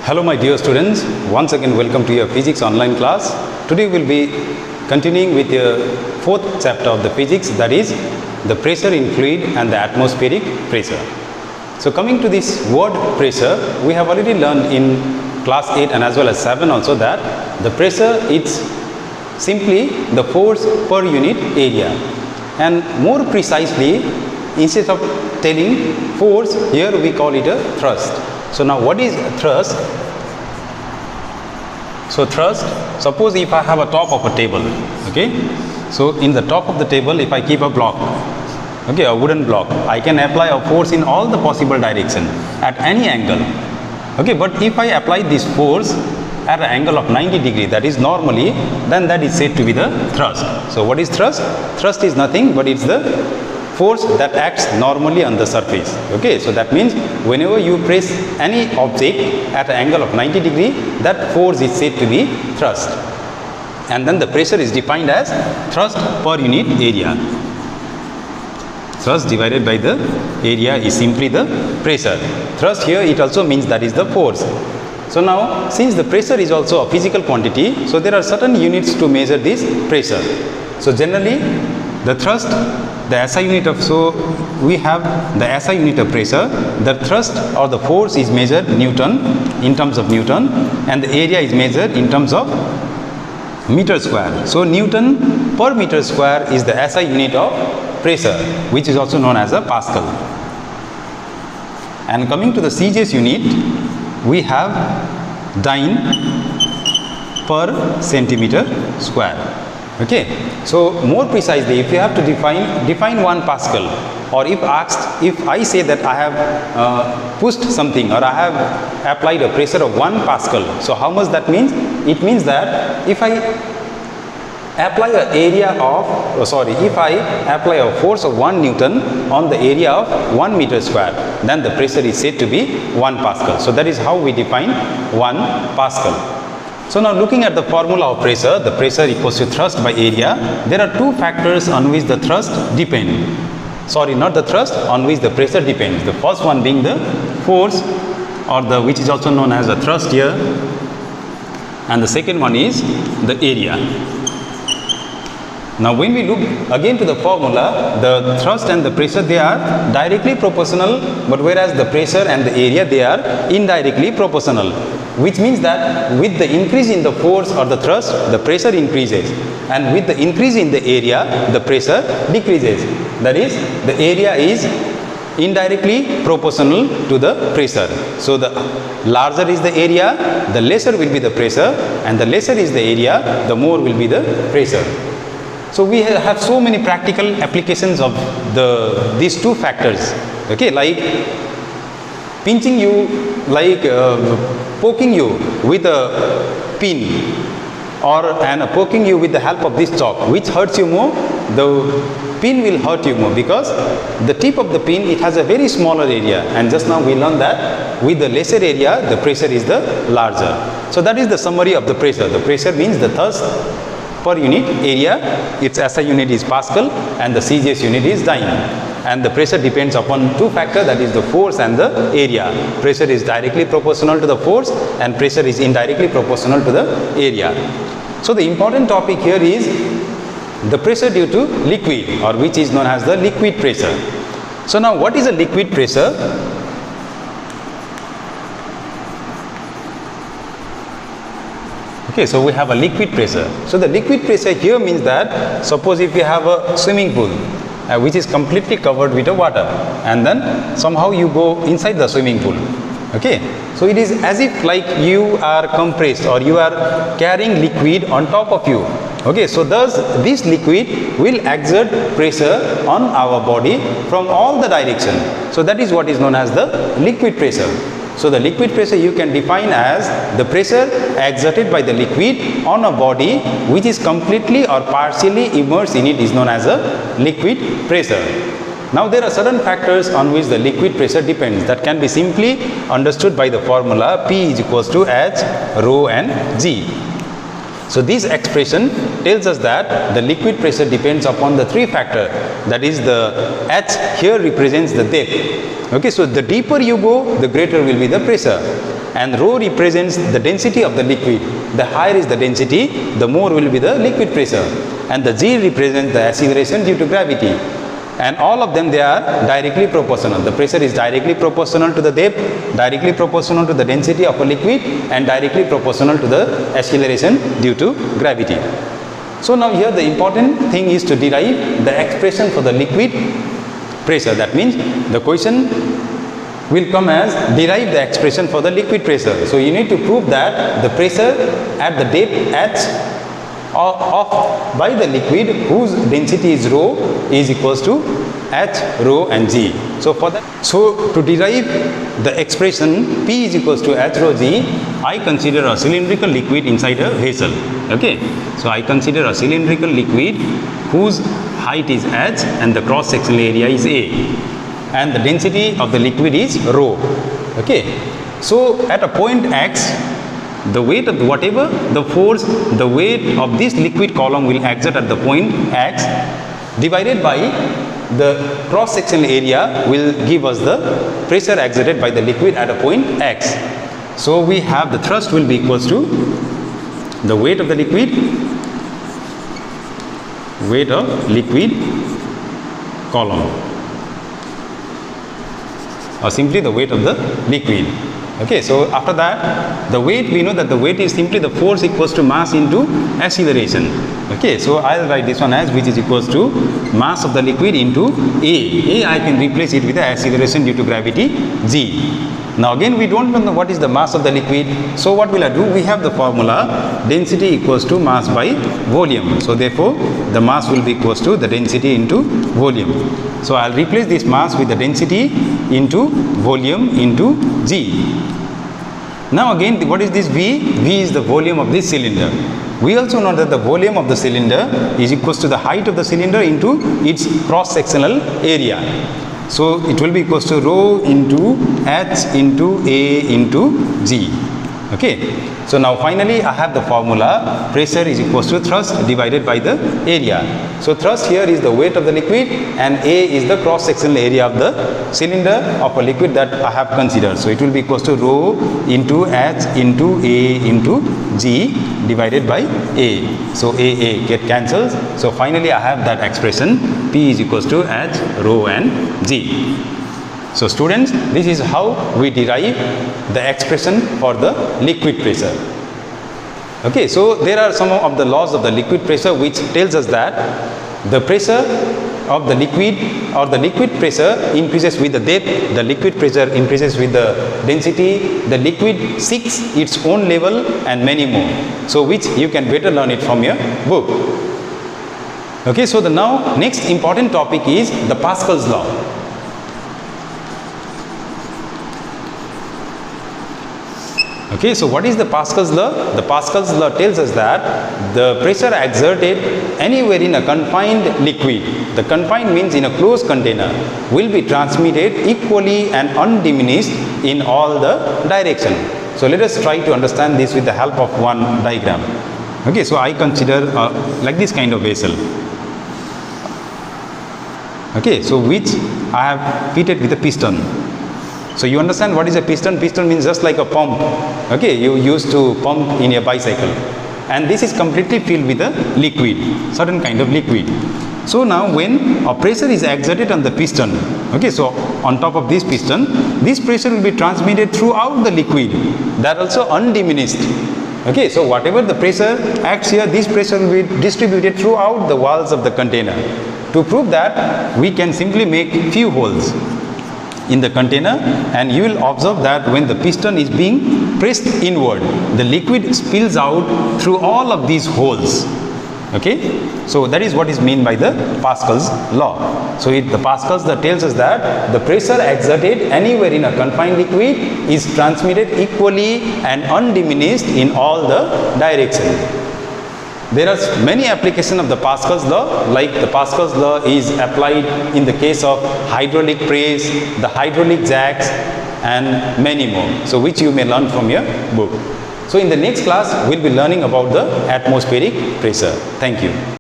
Hello my dear students, once again welcome to your physics online class. Today we will be continuing with your fourth chapter of the physics, that is the pressure in fluid and the atmospheric pressure. So coming to this word pressure, we have already learned in class 8 and as well as 7 also that the pressure is simply the force per unit area, and more precisely instead of telling force, here we call it a thrust. So now what is thrust? So thrust, suppose if I have a top of a table, okay, so in the top of the table if I keep a block, okay, a wooden block, I can apply a force in all the possible direction at any angle, okay, but if I apply this force at an angle of 90 degree, that is normally, then that is said to be the thrust. So what is thrust? Thrust is nothing but it's the force that acts normally on the surface, okay. So that means whenever you press any object at an angle of 90 degree, that force is said to be thrust, and then the pressure is defined as thrust per unit area. Thrust divided by the area is simply the pressure. Thrust here it also means that is the force. So now since the pressure is also a physical quantity, so there are certain units to measure this pressure. So generally the thrust, the SI unit of, so we have the SI unit of pressure, the thrust or the force is measured Newton, in terms of Newton, and the area is measured in terms of meter square. So Newton per meter square is the SI unit of pressure, which is also known as a Pascal. And coming to the CGS unit, we have dyne per centimeter square. Okay, so more precisely, if you have to define 1 Pascal, or if asked, if I say that I have pushed something or I have applied a pressure of 1 Pascal, so how much that means? It means that if I apply a area of, if I apply a force of 1 Newton on the area of 1 meter square, then the pressure is said to be 1 Pascal. So that is how we define 1 Pascal. So now looking at the formula of pressure, the pressure equals to thrust by area. There are two factors on which the thrust depends. Sorry, not the thrust, on which the pressure depends. The first one being the force, or the which is also known as the thrust here, and the second one is the area. Now when we look again to the formula, the thrust and the pressure, they are directly proportional, but whereas the pressure and the area, they are indirectly proportional, which means that with the increase in the force or the thrust, the pressure increases, and with the increase in the area, the pressure decreases. That is, the area is indirectly proportional to the pressure. So the larger is the area, the lesser will be the pressure, and the lesser is the area, the more will be the pressure. So we have so many practical applications of these two factors, okay, like pinching you, like poking you with a pin, and poking you with the help of this chalk. Which hurts you more? The pin will hurt you more, because the tip of the pin, it has a very smaller area, and just now we learned that with the lesser area, the pressure is the larger. So that is the summary of the pressure. The pressure means the thrust per unit area, its SI unit is Pascal, and the CGS unit is dyne. And the pressure depends upon two factors, that is the force and the area. Pressure is directly proportional to the force, and pressure is indirectly proportional to the area. So the important topic here is the pressure due to liquid, or which is known as the liquid pressure. So now what is a liquid pressure? Okay, so we have a liquid pressure. So the liquid pressure here means that, suppose if you have a swimming pool which is completely covered with the water, and then somehow you go inside the swimming pool, okay, so it is as if like you are compressed, or you are carrying liquid on top of you, okay. So thus this liquid will exert pressure on our body from all the direction. So that is what is known as the liquid pressure. So the liquid pressure you can define as the pressure exerted by the liquid on a body which is completely or partially immersed in it is known as a liquid pressure. Now there are certain factors on which the liquid pressure depends, that can be simply understood by the formula P is equals to H, rho and G. So this expression tells us that the liquid pressure depends upon the three factors. That is, the H here represents the depth. Okay, so the deeper you go, the greater will be the pressure. And rho represents the density of the liquid. The higher is the density, the more will be the liquid pressure. And the G represents the acceleration due to gravity. And all of them, they are directly proportional. The pressure is directly proportional to the depth, directly proportional to the density of a liquid, and directly proportional to the acceleration due to gravity. So now here the important thing is to derive the expression for the liquid pressure. That means the question will come as derive the expression for the liquid pressure. So you need to prove that the pressure at the depth H of by the liquid whose density is rho is equals to H, rho and G. So for that, so to derive the expression P is equals to H, rho, G, I consider a cylindrical liquid inside a vessel. Okay, so I consider a cylindrical liquid whose height is H and the cross sectional area is A, and the density of the liquid is rho. Okay, so at a point X, the weight of whatever the force, the weight of this liquid column will exert at the point X divided by the cross sectional area will give us the pressure exerted by the liquid at a point X. So we have the thrust will be equals to the weight of the liquid, weight of liquid column, or simply the weight of the liquid. Okay, so after that, the weight, we know that the weight is simply the force equals to mass into acceleration. Okay, so I'll write this one as which is equals to mass of the liquid into A. I can replace it with the acceleration due to gravity, G. Now again, we don't know what is the mass of the liquid. So what will I do? We have the formula density equals to mass by volume. So therefore, the mass will be equals to the density into volume. So I'll replace this mass with the density into volume into G. Now again, what is this V? V is the volume of this cylinder. We also know that the volume of the cylinder is equals to the height of the cylinder into its cross-sectional area. So it will be equals to rho into H into A into G. Okay. So now finally I have the formula pressure is equals to thrust divided by the area. So thrust here is the weight of the liquid and A is the cross sectional area of the cylinder of a liquid that I have considered. So it will be equals to rho into H into A into G divided by A. So A get cancels. So finally I have that expression P is equals to H, rho and G. So students, this is how we derive the expression for the liquid pressure. Okay, so there are some of the laws of the liquid pressure which tells us that the pressure of the liquid or the liquid pressure increases with the depth, the liquid pressure increases with the density, the liquid seeks its own level and many more. So which you can better learn it from your book. Okay, so the now next important topic is the Pascal's law. Okay, so what is the Pascal's law? The Pascal's law tells us that the pressure exerted anywhere in a confined liquid, the confined means in a closed container, will be transmitted equally and undiminished in all the direction. So let us try to understand this with the help of one diagram. Okay, so I consider like this kind of vessel. Okay, so which I have fitted with a piston. So you understand what is a piston? Piston means just like a pump. Okay, you used to pump in a bicycle. And this is completely filled with a liquid, certain kind of liquid. So now when a pressure is exerted on the piston, okay, so on top of this piston, this pressure will be transmitted throughout the liquid, that also undiminished. Okay, so whatever the pressure acts here, this pressure will be distributed throughout the walls of the container. To prove that, we can simply make few holes in the container, and you will observe that when the piston is being pressed inward, the liquid spills out through all of these holes. Okay, so that is what is meant by the Pascal's law. So the Pascal's law tells us that the pressure exerted anywhere in a confined liquid is transmitted equally and undiminished in all the directions. There are many applications of the Pascal's law, like the Pascal's law is applied in the case of hydraulic press, the hydraulic jacks and many more, so which you may learn from your book. So in the next class, we'll be learning about the atmospheric pressure. Thank you.